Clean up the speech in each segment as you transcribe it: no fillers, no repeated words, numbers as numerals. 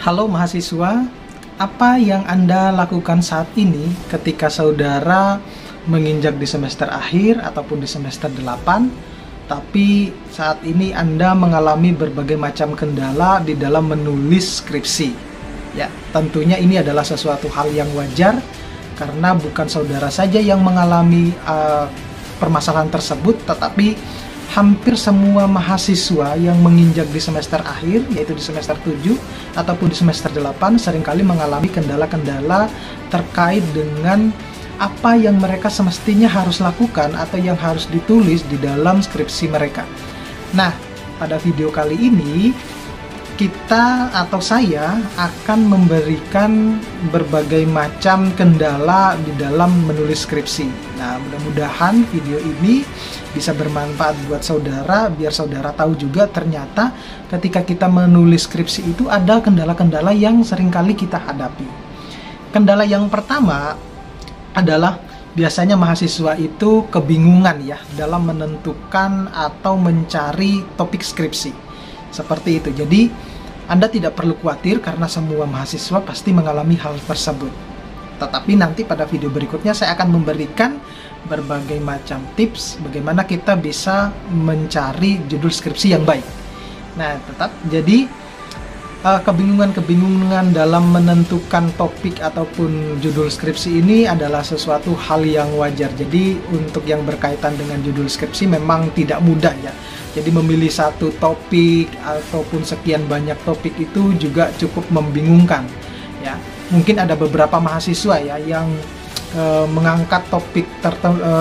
Halo mahasiswa, apa yang Anda lakukan saat ini ketika saudara menginjak di semester akhir ataupun di semester 8, tapi saat ini Anda mengalami berbagai macam kendala di dalam menulis skripsi? Ya, tentunya ini adalah sesuatu hal yang wajar karena bukan saudara saja yang mengalami permasalahan tersebut, tetapi hampir semua mahasiswa yang menginjak di semester akhir, yaitu di semester 7 ataupun di semester 8, seringkali mengalami kendala-kendala terkait dengan apa yang mereka semestinya harus lakukan atau yang harus ditulis di dalam skripsi mereka. Nah, pada video kali ini kita atau saya akan memberikan berbagai macam kendala di dalam menulis skripsi. Nah, mudah-mudahan video ini bisa bermanfaat buat saudara, biar saudara tahu juga ternyata ketika kita menulis skripsi itu ada kendala-kendala yang seringkali kita hadapi. Kendala yang pertama adalah biasanya mahasiswa itu kebingungan ya dalam menentukan atau mencari topik skripsi. Seperti itu. Jadi Anda tidak perlu khawatir karena semua mahasiswa pasti mengalami hal tersebut. Tetapi nanti pada video berikutnya saya akan memberikan berbagai macam tips bagaimana kita bisa mencari judul skripsi yang baik. Nah, jadi kebingungan-kebingungan dalam menentukan topik ataupun judul skripsi ini adalah sesuatu hal yang wajar. Jadi untuk yang berkaitan dengan judul skripsi memang tidak mudah ya. Jadi memilih satu topik ataupun sekian banyak topik itu juga cukup membingungkan ya. Mungkin ada beberapa mahasiswa ya yang mengangkat topik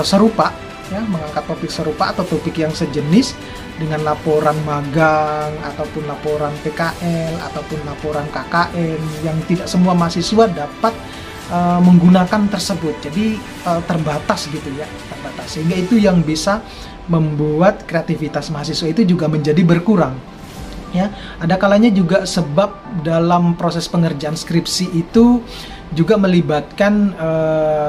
serupa ya, mengangkat topik serupa atau topik yang sejenis dengan laporan magang ataupun laporan PKL ataupun laporan KKN yang tidak semua mahasiswa dapat menggunakan tersebut. Jadi terbatas gitu ya, terbatas. Sehingga itu yang bisa membuat kreativitas mahasiswa itu juga menjadi berkurang. Ya, ada kalanya juga sebab dalam proses pengerjaan skripsi itu juga melibatkan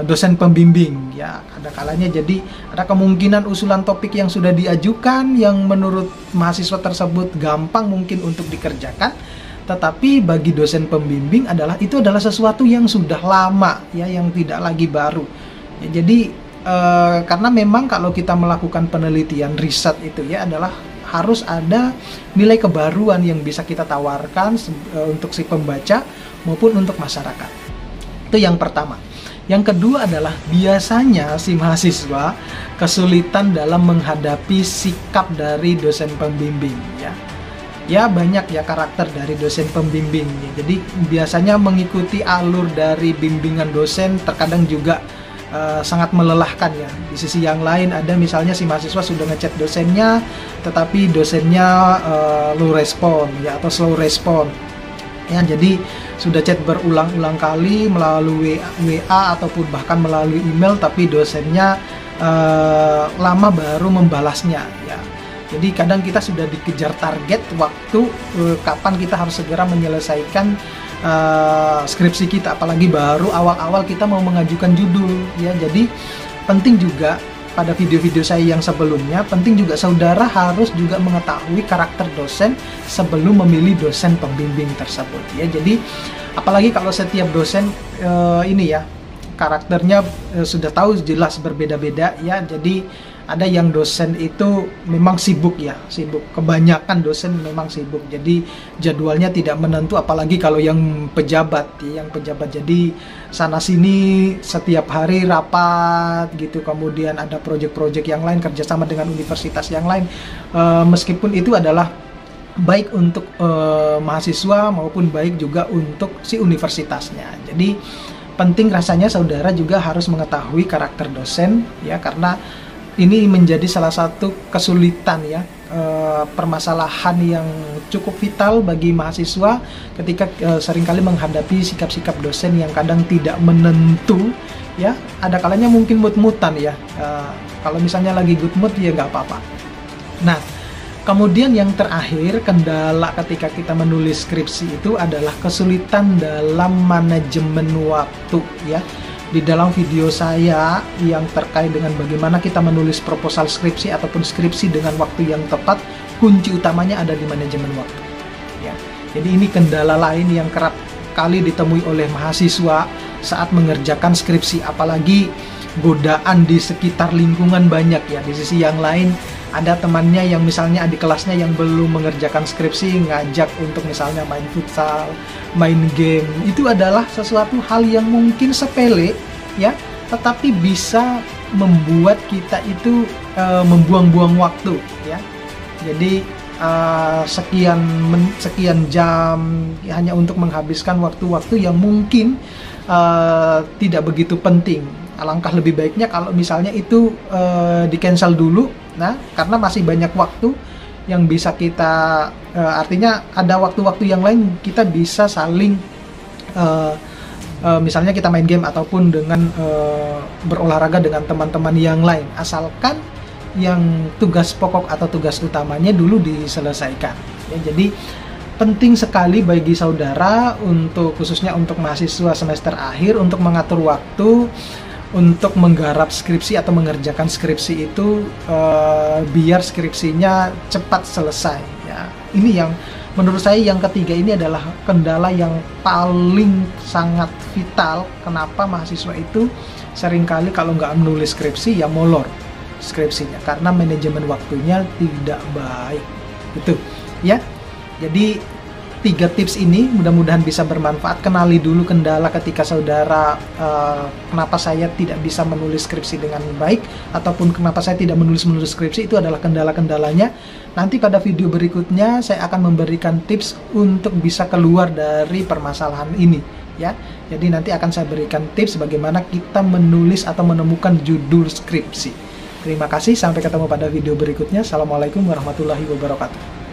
dosen pembimbing ya. Ada kalanya jadi ada kemungkinan usulan topik yang sudah diajukan yang menurut mahasiswa tersebut gampang mungkin untuk dikerjakan, tetapi bagi dosen pembimbing itu adalah sesuatu yang sudah lama ya, yang tidak lagi baru. Ya, jadi karena memang kalau kita melakukan penelitian riset itu ya adalah harus ada nilai kebaruan yang bisa kita tawarkan untuk si pembaca maupun untuk masyarakat. Itu yang pertama. Yang kedua adalah biasanya si mahasiswa kesulitan dalam menghadapi sikap dari dosen pembimbing ya. Ya banyak ya karakter dari dosen pembimbing. Jadi biasanya mengikuti alur dari bimbingan dosen terkadang juga sangat melelahkan ya. Di sisi yang lain ada misalnya si mahasiswa sudah ngechat dosennya tetapi dosennya low respon ya atau slow respon ya. Jadi sudah chat berulang-ulang kali melalui WA ataupun bahkan melalui email tapi dosennya lama baru membalasnya ya. Jadi kadang kita sudah dikejar target waktu kapan kita harus segera menyelesaikan skripsi kita, apalagi baru awal-awal kita mau mengajukan judul ya. Jadi penting juga pada video-video saya yang sebelumnya, penting juga saudara harus juga mengetahui karakter dosen sebelum memilih dosen pembimbing tersebut ya. Jadi apalagi kalau setiap dosen ini ya karakternya sudah tahu jelas berbeda-beda ya. Jadi ada yang dosen itu memang sibuk ya, sibuk. Kebanyakan dosen memang sibuk. Jadi jadwalnya tidak menentu, apalagi kalau yang pejabat ya, yang pejabat jadi sana sini setiap hari rapat gitu. Kemudian ada proyek-proyek yang lain kerjasama dengan universitas yang lain. Meskipun itu adalah baik untuk mahasiswa maupun baik juga untuk si universitasnya. Jadi penting rasanya saudara juga harus mengetahui karakter dosen ya, karena ini menjadi salah satu kesulitan ya, permasalahan yang cukup vital bagi mahasiswa ketika seringkali menghadapi sikap-sikap dosen yang kadang tidak menentu ya. Ada kalanya mungkin mood-moodan ya, kalau misalnya lagi good mood ya nggak apa-apa. Nah, kemudian yang terakhir kendala ketika kita menulis skripsi itu adalah kesulitan dalam manajemen waktu ya. Di dalam video saya yang terkait dengan bagaimana kita menulis proposal skripsi ataupun skripsi dengan waktu yang tepat, kunci utamanya ada di manajemen waktu. Ya. Jadi ini kendala lain yang kerap kali ditemui oleh mahasiswa saat mengerjakan skripsi, apalagi godaan di sekitar lingkungan banyak ya. Di sisi yang lain ada temannya yang misalnya adik kelasnya yang belum mengerjakan skripsi ngajak untuk misalnya main futsal, main game. Itu adalah sesuatu hal yang mungkin sepele ya, tetapi bisa membuat kita itu membuang-buang waktu ya. Jadi sekian jam hanya untuk menghabiskan waktu-waktu yang mungkin tidak begitu penting. Alangkah lebih baiknya kalau misalnya itu di cancel dulu, nah karena masih banyak waktu yang bisa kita artinya ada waktu-waktu yang lain kita bisa saling misalnya kita main game ataupun dengan berolahraga dengan teman-teman yang lain, asalkan yang tugas pokok atau tugas utamanya dulu diselesaikan ya. Jadi penting sekali bagi saudara untuk khususnya untuk mahasiswa semester akhir untuk mengatur waktu untuk menggarap skripsi atau mengerjakan skripsi itu biar skripsinya cepat selesai ya. Ini yang menurut saya yang ketiga ini adalah kendala yang paling sangat vital. Kenapa mahasiswa itu seringkali kalau nggak menulis skripsi ya molor skripsinya karena manajemen waktunya tidak baik itu ya. Jadi 3 tips ini mudah-mudahan bisa bermanfaat. Kenali dulu kendala ketika saudara kenapa saya tidak bisa menulis skripsi dengan baik ataupun kenapa saya tidak menulis skripsi, itu adalah kendala-kendalanya. Nanti pada video berikutnya saya akan memberikan tips untuk bisa keluar dari permasalahan ini ya. Jadi nanti akan saya berikan tips bagaimana kita menulis atau menemukan judul skripsi. Terima kasih, sampai ketemu pada video berikutnya. Assalamualaikum warahmatullahi wabarakatuh.